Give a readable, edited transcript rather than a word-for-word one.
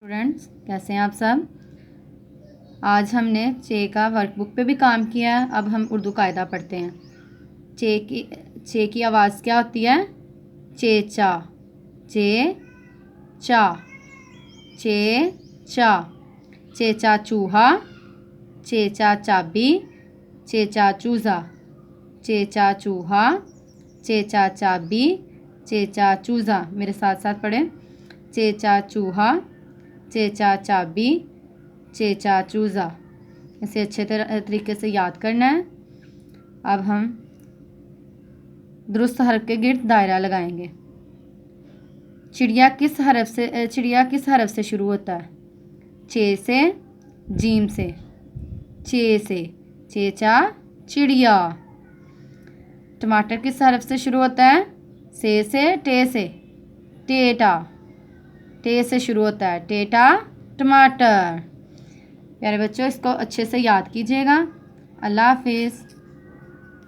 Students, कैसे हैं आप सब। आज हमने चे का वर्कबुक पे भी काम किया है। अब हम उर्दू कायदा पढ़ते हैं। चे की आवाज़ क्या होती है? चेचा, चे चा, चे चा। चेचा चूहा, चेचा चाबी, चेचा चूज़ा। चेचा चूहा, चेचा चाबी, चेचा चूज़ा। मेरे साथ साथ पढ़ें। चेचा चूहा, चेचा चाबी, चेचा चूज़ा। इसे अच्छे तरीके से याद करना है। अब हम दुरुस्त हरफ के गिर्द दायरा लगाएंगे। चिड़िया किस हरफ से शुरू होता है? चे से, जीम से। चे से, चेचा चिड़िया। टमाटर किस हरफ से शुरू होता है? से, टे से, टेटा। टे से शुरू होता है, टेटा टमाटर। प्यारे बच्चों, इसको अच्छे से याद कीजिएगा। अल्लाह हाफिज़।